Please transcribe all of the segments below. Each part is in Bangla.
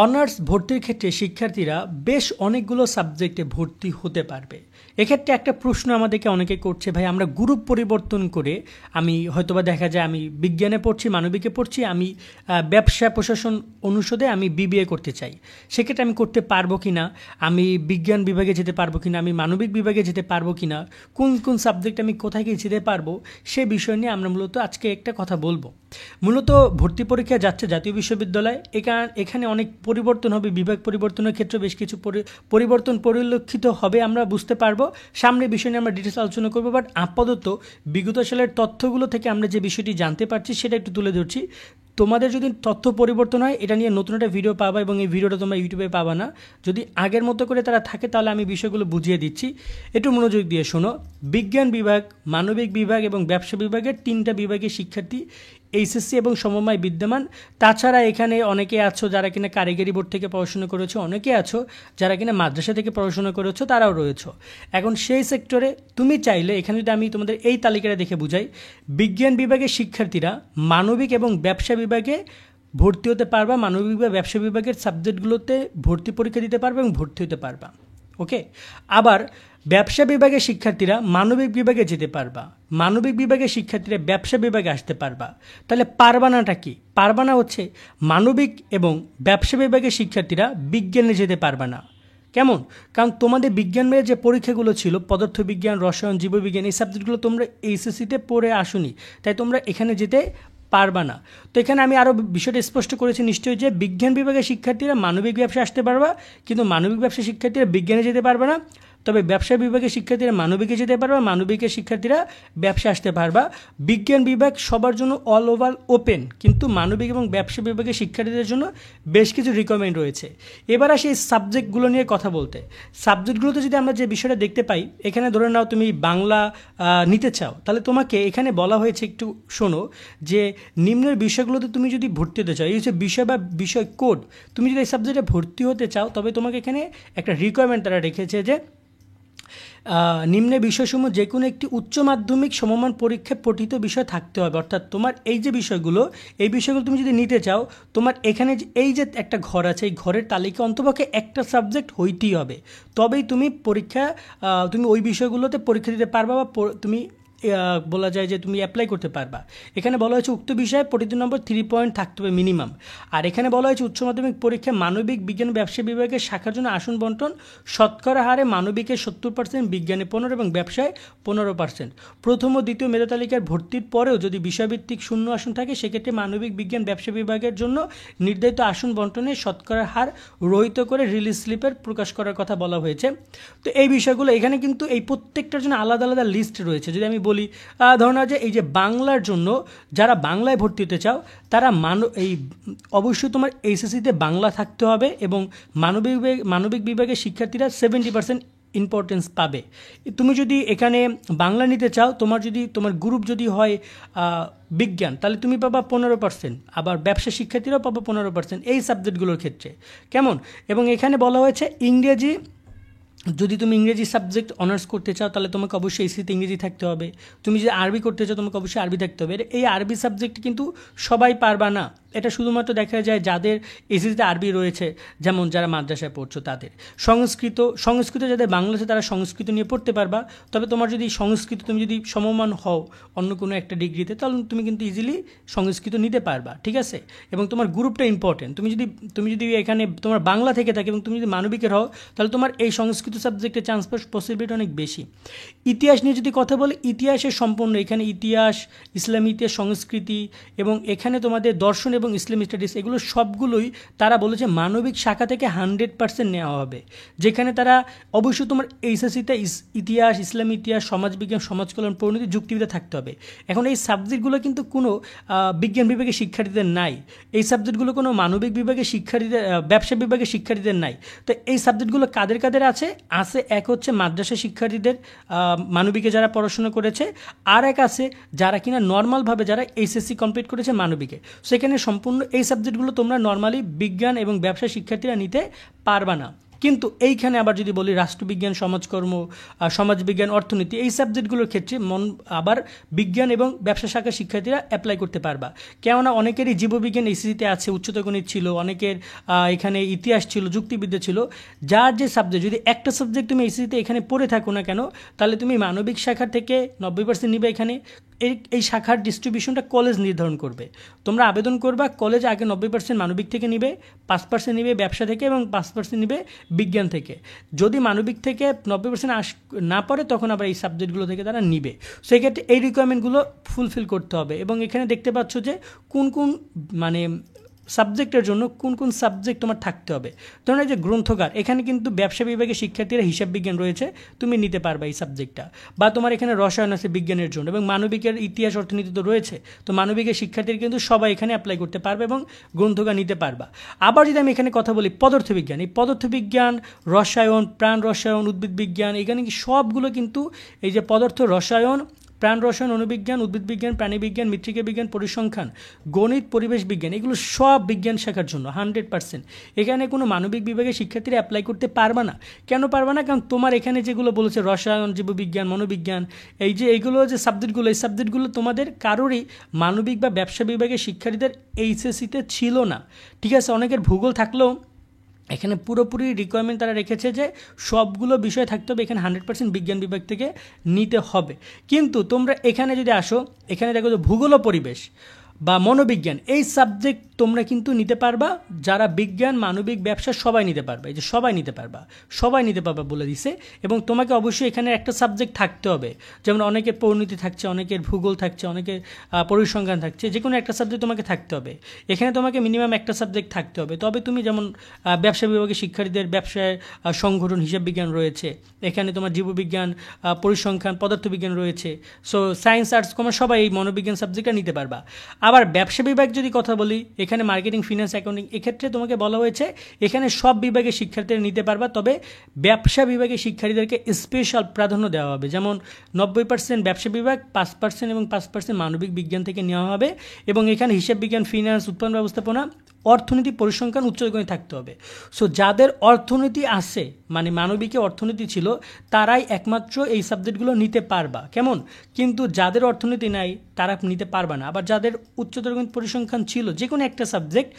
অনার্স ভর্তির ক্ষেত্রে শিক্ষার্থীরা বেশ অনেকগুলো সাবজেক্টে ভর্তি হতে পারবে। এক্ষেত্রে একটা প্রশ্ন আমাদেরকে অনেকে করছে, ভাই আমরা গ্রুপ পরিবর্তন করে আমি হয়তোবা দেখা যায় আমি বিজ্ঞানে পড়ছি, মানবিকে পড়ছি, আমি ব্যবসা প্রশাসন অনুষদে আমি বিবিএ করতে চাই, সেক্ষেত্রে আমি করতে পারবো কি না, আমি বিজ্ঞান বিভাগে যেতে পারবো কি না, আমি মানবিক বিভাগে যেতে পারবো কি না, কোন কোন সাবজেক্ট আমি কোথায় গিয়ে যেতে পারবো, সে বিষয় নিয়ে আমরা মূলত আজকে একটা কথা বলবো। মূলত ভর্তি পরীক্ষা যাচ্ছে জাতীয় বিশ্ববিদ্যালয়, এখানে অনেক পরিবর্তন হবে, বিভাগ পরিবর্তনের ক্ষেত্রে বেশ কিছু পরিবর্তন পরিলক্ষিত হবে, আমরা বুঝতে পারবো। সামনে বিষয় নিয়ে আমরা ডিটেলস আলোচনা করবো, বাট আপাতত বিগত সালের তথ্যগুলো থেকে আমরা যে বিষয়টি জানতে পারছি সেটা একটু তুলে ধরছি। তোমাদের যদি তথ্য পরিবর্তন হয় এটা নিয়ে নতুন একটা ভিডিও পাবা, এবং এই ভিডিওটা তোমরা ইউটিউবে পাবা না। যদি আগের মতো করে তারা থাকে তাহলে আমি বিষয়গুলো বুঝিয়ে দিচ্ছি, একটু মনোযোগ দিয়ে শোনো। বিজ্ঞান বিভাগ, মানবিক বিভাগ এবং ব্যবসা বিভাগের 3টা বিভাগের শিক্ষার্থী এইচএসসি এবং সমমায় বিদ্যমান। তাছাড়া এখানে অনেকে আছো যারা কিনা কারিগরি বোর্ড থেকে পড়াশোনা করেছো, অনেকে আছো যারা কিনা মাদ্রাসা থেকে পড়াশোনা করেছো, তারাও রয়েছে। এখন সেই সেক্টরে তুমি চাইলে, এখানে যদি আমি তোমাদের এই তালিকাটা দেখে বুঝাই, বিজ্ঞান বিভাগের শিক্ষার্থীরা মানবিক এবং ব্যবসা বিভাগে ভর্তি হতে পারবা, মানবিক বা ব্যবসা বিভাগের সাবজেক্টগুলোতে ভর্তি পরীক্ষা দিতে পারবা এবং ভর্তি হতে পারবা। ওকে, আবার ব্যবসা বিভাগের শিক্ষার্থীরা মানবিক বিভাগে যেতে পারবা, মানবিক বিভাগের শিক্ষার্থীরা ব্যবসা বিভাগে আসতে পারবা। তাহলে পারবানাটা কি? পারবানা হচ্ছে মানবিক এবং ব্যবসা বিভাগের শিক্ষার্থীরা বিজ্ঞানে যেতে পারবা না। কেমন? কারণ তোমাদের বিজ্ঞানের যে পরীক্ষাগুলো ছিল, পদার্থবিজ্ঞান, রসায়ন, জীববিজ্ঞান, এই সাবজেক্টগুলো তোমরা এইচএসসিতে পড়ে আসোনি, তাই তোমরা এখানে যেতে পারবা না। তো এখানে আমি আরও বিষয়টা স্পষ্ট করেছি নিশ্চয়ই, যে বিজ্ঞান বিভাগের শিক্ষার্থীরা মানবিক ব্যবসা আসতে পারবা, কিন্তু মানবিক ব্যবসা শিক্ষার্থীরা বিজ্ঞানে যেতে পারবে না। তবে ব্যবসা বিভাগের শিক্ষার্থীরা মানবিকে যেতে পারবা, মানবিকের শিক্ষার্থীরা ব্যবসা আসতে পারবা। বিজ্ঞান বিভাগ সবার জন্য অল ওভার ওপেন, কিন্তু মানবিক এবং ব্যবসা বিভাগের শিক্ষার্থীদের জন্য বেশ কিছু রিকমেন্ড রয়েছে। এবার আসি এই সাবজেক্টগুলো নিয়ে কথা বলতে। সাবজেক্টগুলোতে যদি আমরা যে বিষয়টা দেখতে পাই, এখানে ধরে নাও তুমি বাংলা নিতে চাও, তাহলে তোমাকে এখানে বলা হয়েছে, একটু শোনো, যে নিম্নের বিষয়গুলোতে তুমি যদি ভর্তি হতে চাও, এই হচ্ছে বিষয় বা বিষয় কোড, তুমি যদি এই সাবজেক্টে ভর্তি হতে চাও, তবে তোমাকে এখানে একটা রিকোয়ারমেন্ট তারা রেখেছে যে নিম্নে বিষয়সমূহ যে কোনো একটি উচ্চ মাধ্যমিক সমমান পরীক্ষায় পঠিত বিষয় থাকতে হবে। অর্থাৎ তোমার এই যে বিষয়গুলো, এই বিষয়গুলো তুমি যদি নিতে চাও, তোমার এখানে এই যে একটা ঘর আছে, এই ঘরের তালিকা অন্তপক্ষে একটা সাবজেক্ট হইতেই হবে, তবেই তুমি তুমি ওই বিষয়গুলোতে পরীক্ষা দিতে পারবা, বা তুমি বলা যায় যে তুমি অ্যাপ্লাই করতে পারবা। এখানে বলা হয়েছে উক্ত বিষয়ে পঠিত নম্বর 3 পয়েন্ট থাকতে হবে মিনিমাম। আর এখানে বলা হয়েছে উচ্চ মাধ্যমিক পরীক্ষায় মানবিক, বিজ্ঞান, ব্যবসা বিভাগের শাখার জন্য আসন বন্টন শতকরা হারে মানবিকের 70%, বিজ্ঞানে 15% এবং ব্যবসায় 15%। প্রথম ও দ্বিতীয় মেধা তালিকার ভর্তির পরেও যদি বিষয়ভিত্তিক শূন্য আসন থাকে, সেক্ষেত্রে মানবিক, বিজ্ঞান, ব্যবসা বিভাগের জন্য নির্ধারিত আসন বন্টনের শতকরা হার রহিত করে রিলিজ স্লিপের প্রকাশ করার কথা বলা হয়েছে। তো এই বিষয়গুলো এখানে কিন্তু এই প্রত্যেকটার জন্য আলাদা আলাদা লিস্ট রয়েছে। যদি আমি বলি, ধরুন যে এই যে বাংলার জন্য যারা বাংলায় ভর্তি হতে চাও, তারা অবশ্যই তোমার এইচএসসিতে বাংলা থাকতে হবে, এবং মানবিক বিভাগের শিক্ষার্থীরা 70% ইম্পর্টেন্স পাবে। তুমি যদি এখানে বাংলা নিতে চাও, তোমার গ্রুপ যদি হয় বিজ্ঞান, তাহলে তুমি পাবা 15%, আবার ব্যবসা শিক্ষার্থীরাও পাবা 15% এই সাবজেক্টগুলোর ক্ষেত্রে। কেমন? এবং এখানে বলা হয়েছে ইংরেজি, যদি তুমি ইংরেজি সাবজেক্ট অনার্স করতে চাও, তাহলে তোমাকে অবশ্যই এসিতে ইংরেজি থাকতে হবে। তুমি যদি আরবি করতে চাও, তোমাকে অবশ্যই আরবি থাকতে হবে। এই আরবি সাবজেক্ট কিন্তু সবাই পারবা না, এটা শুধুমাত্র দেখা যায় যাদের এসিতে আরবি রয়েছে, যেমন যারা মাদ্রাসায় পড়ছো তাদের। সংস্কৃত যাদের বাংলা আছে তারা সংস্কৃত নিয়ে পড়তে পারবা। তবে তোমার যদি তুমি যদি সমমান হও অন্য কোনো একটা ডিগ্রিতে, তাহলে তুমি কিন্তু ইজিলি সংস্কৃত নিতে পারবা, ঠিক আছে? এবং তোমার গ্রুপটা ইম্পর্টেন্ট। তুমি যদি এখানে তোমার বাংলা থেকে থাকে এবং তুমি যদি মানবিকের হও, তাহলে তোমার এই সংস্কৃত সাবজেক্টে চান্স পাওয়ার পসিবিলিটি অনেক বেশি। ইতিহাস নিয়ে যদি কথা বলি, ইতিহাসের সম্পূর্ণ এখানে ইতিহাস, ইসলামী ইতিহাস, সংস্কৃতি, এবং এখানে তোমাদের দর্শন এবং ইসলামিক স্টাডিজ, এগুলো সবগুলোই তারা বলেছে মানবিক শাখা থেকে 100% নেওয়া হবে। যেখানে তারা অবশ্যই তোমার এইচএসসিতে ইতিহাস, ইসলামী ইতিহাস, সমাজবিজ্ঞান, সমাজকল্যাণ, পরিণতি, যুক্তিবিদ্যা থাকতে হবে। এখন এই সাবজেক্টগুলো কিন্তু কোনো বিজ্ঞান বিভাগের শিক্ষার্থীদের নাই, এই সাবজেক্টগুলো কোনো মানবিক বিভাগের শিক্ষার্থীদের, ব্যবসা বিভাগের শিক্ষার্থীদের নাই। তো এই সাবজেক্টগুলো কাদের কাদের আছে? এক হচ্ছে মাদ্রাসা শিক্ষার্থীদের, মানবিকে যারা পড়াশোনা করেছে, আর এক আছে যারা কিনা নর্মালভাবে যারা এইচএসসি কমপ্লিট করেছে মানবিকে। সেখানে সম্পূর্ণ এই সাবজেক্টগুলো তোমরা নর্মালি বিজ্ঞান এবং ব্যবসা শিক্ষার্থীরা নিতে পারবা না। কিন্তু এইখানে আবার যদি বলি রাষ্ট্রবিজ্ঞান, সমাজকর্ম, সমাজবিজ্ঞান, অর্থনীতি, এই সাবজেক্টগুলোর ক্ষেত্রে আবার বিজ্ঞান এবং ব্যবসা শাখার শিক্ষার্থীরা অ্যাপ্লাই করতে পারবা। কেননা অনেকেরই জীববিজ্ঞান এইচএসসিতে আছে, উচ্চতর গণিত ছিল, অনেকের এখানে ইতিহাস ছিল, যুক্তিবিদ্যা ছিল। যার যে সাবজেক্ট, যদি একটা সাবজেক্ট তুমি এইচএসসিতে এখানে পড়ে থাকো না কেন, তাহলে তুমি মানবিক শাখার থেকে 90% নিবে এখানে। এই শাখার ডিস্ট্রিবিউশনটা কলেজ নির্ধারণ করবে। তোমরা আবেদন করবা, কলেজ আগে 90% মানবিক থেকে নিবে, 5% নিবে ব্যবসা থেকে এবং 5% নিবে বিজ্ঞান থেকে। যদি মানবিক থেকে 90% না পড়ে তখন আবার এই সাবজেক্টগুলো থেকে তারা নিবে। সেক্ষেত্রে এই রিকোয়ারমেন্টগুলো ফুলফিল করতে হবে। এবং এখানে দেখতে পাচ্ছ যে কোন কোন মানে সাবজেক্টের জন্য কোন কোন সাবজেক্ট তোমার থাকতে হবে। ধরুন এই যে গ্রন্থকার, এখানে কিন্তু ব্যবসা বিভাগের শিক্ষার্থীরা হিসাব বিজ্ঞান রয়েছে, তুমি নিতে পারবা এই সাবজেক্টটা। বা তোমার এখানে রসায়ন আছে বিজ্ঞানের জন্য, এবং মানবিকের ইতিহাস অর্থনীতি তো রয়েছে, তো মানবিকের শিক্ষার্থীরা কিন্তু সবাই এখানে অ্যাপ্লাই করতে পারবে এবং গ্রন্থকার নিতে পারবা। আবার যদি আমি এখানে কথা বলি পদার্থবিজ্ঞান, এই পদার্থবিজ্ঞান, রসায়ন, প্রাণ রসায়ন, উদ্ভিদ বিজ্ঞান, এখানে সবগুলো কিন্তু এই যে পদার্থ রসায়ন, প্রাণ রসায়ন, অনুবিজ্ঞান, উদ্ভিদ বিজ্ঞান, প্রাণীবিজ্ঞান, মৃত্তিকা বিজ্ঞান, পরিসংখ্যান, গণিত, পরিবেশ বিজ্ঞান, এগুলো সব বিজ্ঞান শাখার জন্য 100%। এখানে কোনো মানবিক বিভাগের শিক্ষার্থীরা অ্যাপ্লাই করতে পারবে না। কেন পারবে না? কারণ তোমার এখানে যেগুলো বলেছে রসায়ন, জীববিজ্ঞান, মনোবিজ্ঞান, এইগুলো যে সাবজেক্টগুলো, এই সাবজেক্টগুলো তোমাদের কারোরই মানবিক বা ব্যবসা বিভাগের শিক্ষার্থীদের এইচএসসিতে ছিল না। ঠিক আছে, অনেকের ভূগোল থাকলেও এখানে পুরোপুরি রিকোয়ারমেন্ট তারা রেখেছে যে সবগুলো বিষয় থাকতে হবে, এখানে 100% বিজ্ঞান বিভাগ থেকে নিতে হবে। কিন্তু তোমরা এখানে যদি আসো, এখানে দেখো যে ভূগোল ও পরিবেশ বা মনোবিজ্ঞান, এই সাবজেক্ট তোমরা কিন্তু নিতে পারবা। যারা বিজ্ঞান, মানবিক, ব্যবসা সবাই নিতে পারবা। এই যে সবাই নিতে পারবা বলে দিছে। এবং তোমাকে অবশ্যই এখানে একটা সাবজেক্ট থাকতে হবে। যেমন অনেকের পরিণতি থাকছে, অনেকের ভূগোল থাকছে, অনেকের পরিসংখ্যান থাকছে, যে কোনো একটা সাবজেক্ট তোমাকে থাকতে হবে। এখানে তোমাকে মিনিমাম একটা সাবজেক্ট থাকতে হবে। তবে তুমি যেমন ব্যবসা বিভাগের শিক্ষার্থীদের ব্যবসায় সংগঠন, হিসাব বিজ্ঞান রয়েছে, এখানে তোমার জীববিজ্ঞান, পরিসংখ্যান, পদার্থবিজ্ঞান রয়েছে। সো সায়েন্স, আর্টস, কমার্স সবাই এই মনোবিজ্ঞান সাবজেক্টটা নিতে পারবা। আবার ব্যবসা বিভাগ যদি কথা বলি, এখানে মার্কেটিং, ফিনান্স, অ্যাকাউন্টিং, এক্ষেত্রে তোমাকে বলা হয়েছে এখানে সব বিভাগের শিক্ষার্থীরা নিতে পারবা। তবে ব্যবসা বিভাগের শিক্ষার্থীদেরকে স্পেশাল প্রাধান্য দেওয়া হবে। যেমন 90% ব্যবসা বিভাগ, 5% এবং 5% মানবিক বিজ্ঞান থেকে নেওয়া হবে। এবং এখানে হিসাব বিজ্ঞান, ফিনান্স, উৎপাদন ব্যবস্থাপনা, অর্থনীতি, পরিসংখ্যান, উচ্চগণিত থাকতে হবে। সো যাদের অর্থনীতি আছে, মানে মানবিকে অর্থনীতি ছিল, তারাই একমাত্র এই সাবজেক্টগুলো নিতে পারবা। কেমন? কিন্তু যাদের অর্থনীতি নাই তারা নিতে পারবা না। আবার যাদের উচ্চতর গণিত, পরিসংখ্যান ছিল, যে কোনো একটা সাবজেক্ট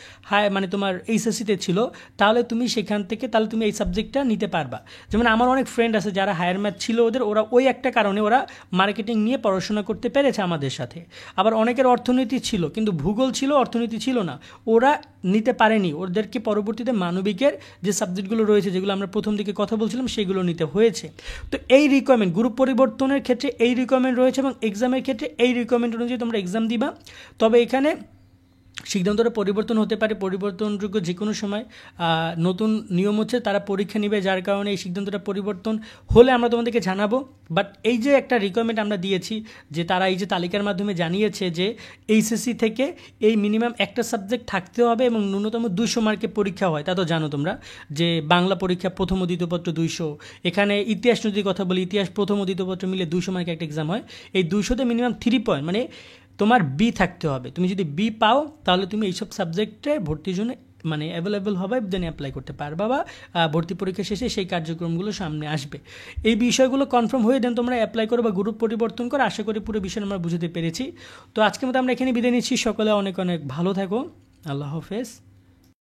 মানে তোমার এইচএসসিতে ছিল, তাহলে তুমি সেখান থেকে এই সাবজেক্টটা নিতে পারবা। যেমন আমার অনেক ফ্রেন্ড আছে যারা হায়ার ম্যাথ ছিল ওরা ওই একটা কারণে ওরা মার্কেটিং নিয়ে পড়াশোনা করতে পেরেছে আমাদের সাথে। আবার অনেকের অর্থনীতি ছিল কিন্তু ভূগোল ছিল, অর্থনীতি ছিল না, ওরা নিতে পারেনি। ওদেরকে পরবর্তীতে মানবিকের যে সাবজেক্টগুলো রয়েছে, যেগুলো আমরা প্রথম দিকে কথা বলছিলাম, সেগুলো নিতে হয়েছে। তো এই রিকোয়ারমেন্ট, গ্রুপ পরিবর্তনের ক্ষেত্রে এই রিকোয়ারমেন্ট রয়েছে এবং এক্সামের ক্ষেত্রে এই রিকোয়ারমেন্ট অনুযায়ী তোমরা এক্সাম দিবা। তবে এখানে সিদ্ধান্তটা পরিবর্তন হতে পারে, পরিবর্তনযোগ্য যে কোনো সময়। নতুন নিয়ম হচ্ছে তারা পরীক্ষা নেবে, যার কারণে এই সিদ্ধান্তটা পরিবর্তন হলে আমরা তোমাদেরকে জানাবো। বাট এই যে একটা রিকোয়ারমেন্ট আমরা দিয়েছি, যে তারা এই যে তালিকার মাধ্যমে জানিয়েছে যে এইচএসসি থেকে এই মিনিমাম একটা সাবজেক্ট থাকতে হবে এবং ন্যূনতম 200 মার্কের পরীক্ষা হয়। তা তো জানো তোমরা যে বাংলা পরীক্ষা প্রথম ও দ্বিতীয় পত্র 200, এখানে ইতিহাস যদি কথা বলি, ইতিহাস প্রথম ও দ্বিতীয় পত্র মিলে 200 মার্কের একটা এক্সাম হয়। এই 200তে মিনিমাম 3 পয়েন্ট, মানে তোমার বি থাকতে হবে। তুমি যদি বি পাও তাহলে তুমি এইসব সাবজেক্টে ভর্তির জন্য মানে অ্যাভেলেবেল হবে, দেন অ্যাপ্লাই করতে পারবা বা ভর্তি পরীক্ষা শেষে সেই কার্যক্রমগুলো সামনে আসবে। এই বিষয়গুলো কনফার্ম হয়ে দেন তোমরা অ্যাপ্লাই করো বা গ্রুপ পরিবর্তন করো। আশা করি পুরো বিষয় আমরা বুঝতে পেরেছি। তো আজকের মতো আমরা এখানে বিদায় নিচ্ছি। সকলে অনেক অনেক ভালো থাকো। আল্লাহ হাফেজ।